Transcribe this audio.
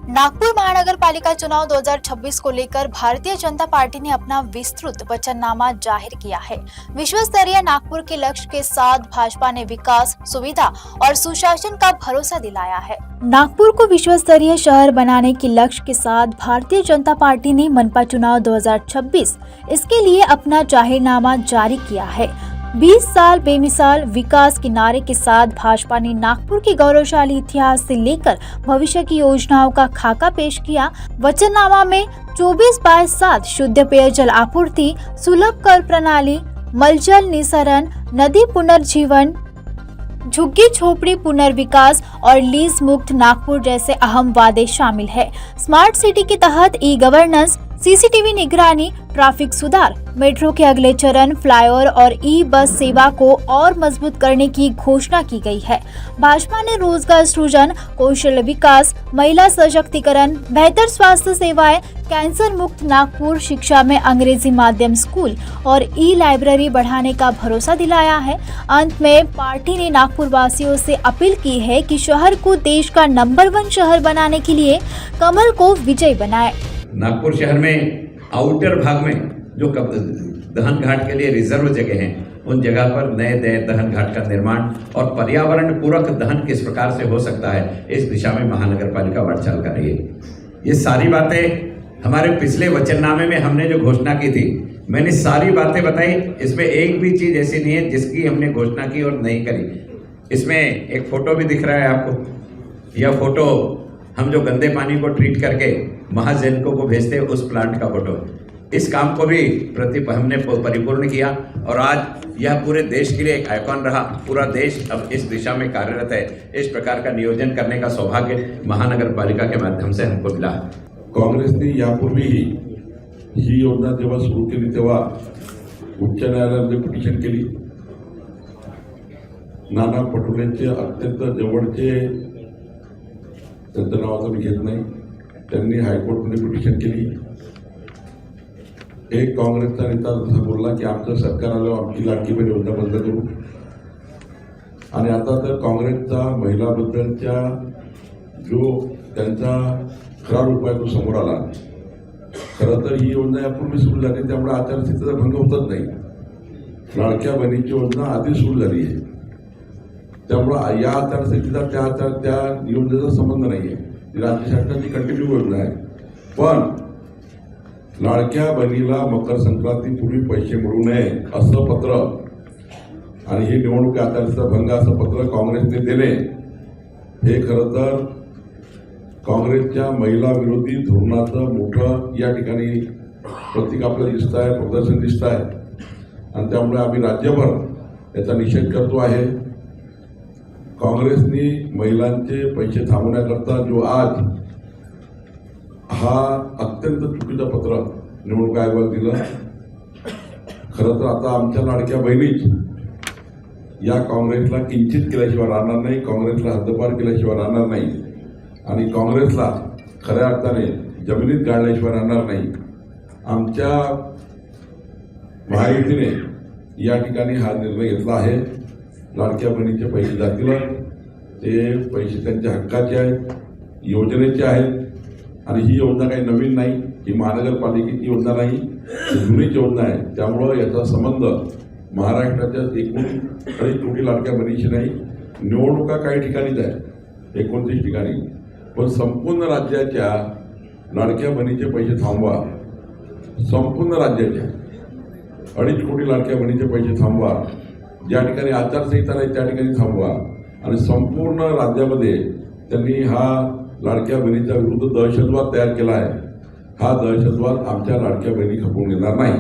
नागपुर महानगर पालिका चुनाव 2026 को लेकर भारतीय जनता पार्टी ने अपना विस्तृत वचननामा जाहिर किया है। विश्व स्तरीय नागपुर के लक्ष्य के साथ भाजपा ने विकास, सुविधा और सुशासन का भरोसा दिलाया है। नागपुर को विश्व स्तरीय शहर बनाने के लक्ष्य के साथ भारतीय जनता पार्टी ने मनपा चुनाव 2026 इसके लिए अपना जाहिरनामा जारी किया है। 20 साल बेमिसाल विकास के नारे के साथ भाजपा ने नागपुर के गौरवशाली इतिहास से लेकर भविष्य की योजनाओं का खाका पेश किया। वचननामा में 24/7 शुद्ध पेयजल आपूर्ति, सुलभ कर प्रणाली, मलजल निस्सरण, नदी पुनर्जीवन, झुग्गी झोपड़ी पुनर्विकास और लीज मुक्त नागपुर जैसे अहम वादे शामिल है। स्मार्ट सिटी के तहत ई गवर्नेंस, सीसीटीवी निगरानी, ट्रैफिक सुधार, मेट्रो के अगले चरण फ्लाईओवर और ई बस सेवा को और मजबूत करने की घोषणा की गई है। भाजपा ने रोजगार सृजन, कौशल विकास, महिला सशक्तिकरण, बेहतर स्वास्थ्य सेवाएं, कैंसर मुक्त नागपुर, शिक्षा में अंग्रेजी माध्यम स्कूल और ई लाइब्रेरी बढ़ाने का भरोसा दिलाया है। अंत में पार्टी ने नागपुर वासियों से अपील की है कि शहर को देश का नंबर 1 शहर बनाने के लिए कमल को विजय बनाए। नागपुर शहर में आउटर भाग में जो दहन घाट के लिए रिजर्व जगह हैं, उन जगह पर नए दहन घाट का निर्माण और पर्यावरण पूरक दहन किस प्रकार से हो सकता है, इस दिशा में महानगर पालिका वर्चल कर रही है। ये सारी बातें हमारे पिछले वचननामे में हमने जो घोषणा की थी, मैंने सारी बातें बताई। इसमें एक भी चीज ऐसी नहीं है जिसकी हमने घोषणा की और नहीं करी। इसमें एक फोटो भी दिख रहा है आपको। यह फोटो हम जो गंदे पानी को ट्रीट करके महाजनकों को भेजते हैं, उस प्लांट का फोटो। इस काम को भी हमने परिपूर्ण किया और आज यह पूरे देश के लिए एक आइकॉन रहा। पूरा देश अब इस दिशा में कार्यरत है। इस प्रकार का नियोजन करने का सौभाग्य महानगर पालिका के माध्यम से हमको मिला। काँग्रेसने यापूर्वीही ही योजना जेव्हा सुरू केली तेव्हा उच्च न्यायालयामध्ये पिटिशन केली। नाना पटोलेंचे अत्यंत जवळचे, त्यांचं नावाचं मी घेत नाही, त्यांनी हायकोर्टमध्ये पिटिशन केली। एक काँग्रेसचा नेता जसा बोलला की आमचं सरकार आलं आमची लाडकी बहीण योजना बंद करू, आणि आता तर काँग्रेसचा महिलाबद्दलच्या जो त्यांचा खरा रूप आहे तो समोर आला। खरं तर ही योजना यापूर्वी सुरू झाली, त्यामुळे आचारसंहितेचा भंग होतच नाही। लाडक्या बहिणीची योजना आधी सुरू झाली आहे, त्यामुळे या आचारसंहितेचा त्या योजनेचा संबंध नाही आहे। राज्य शासनाची कंटिन्यू योजना आहे। पण लाडक्या बहिणीला मकर संक्रांतीपूर्वी पैसे मिळू नये असं पत्र आणि हे निवडणूक आचारसंहिता भंग असं पत्र काँग्रेसने दिले, हे खरं तर काँग्रेसच्या महिला विरोधी धोरणाचं मोठं या ठिकाणी प्रतीक आपल्याला दिसत आहे, प्रदर्शन दिसत आहे। आणि त्यामुळे आम्ही राज्यभर याचा निषेध करतो आहे। काँग्रेसने महिलांचे पैसे थांबवण्याकरता जो आज हा अत्यंत चुकीचं पत्र निवडणूक आयोगाला दिलं। खरं तर आता आमच्या लाडक्या बहिणीच या काँग्रेसला किंचित केल्याशिवाय राहणार नाही, काँग्रेसला हद्दपार केल्याशिवाय राहणार नाही आणि काँग्रेसला खऱ्या अर्थाने जमिनीत गाडल्याशिवाय राहणार नाही। आमच्या महायुतीने या ठिकाणी हा निर्णय घेतला आहे। लाडक्या बहिणीचे पैसे जातील, ते पैसे त्यांच्या हक्काचे आहेत, योजनेचे आहेत। आणि ही योजना काही नवीन नाही, ही महानगरपालिकेची योजना नाही, ही जुनीच योजना आहे। त्यामुळं याचा संबंध महाराष्ट्राच्या एकूण 2.5 कोटी लाडक्या बहिणीशी नाही। निवडणुका काही ठिकाणीच आहे, 29 ठिकाणी, पण संपूर्ण राज्याच्या लाडक्या बहिणीचे पैसे थांबवा। संपूर्ण राज्याच्या 2.5 कोटी लाडक्या बहिणीचे पैसे थांबवा। ज्या ठिकाणी आचारसंहिता नाही त्या ठिकाणी थांबवा। आणि संपूर्ण राज्यामध्ये त्यांनी हा लाडक्या बहिणीच्या विरुद्ध दहशतवाद तयार केला आहे। हा दहशतवाद आमच्या लाडक्या बहिणी खपवून येणार नाही।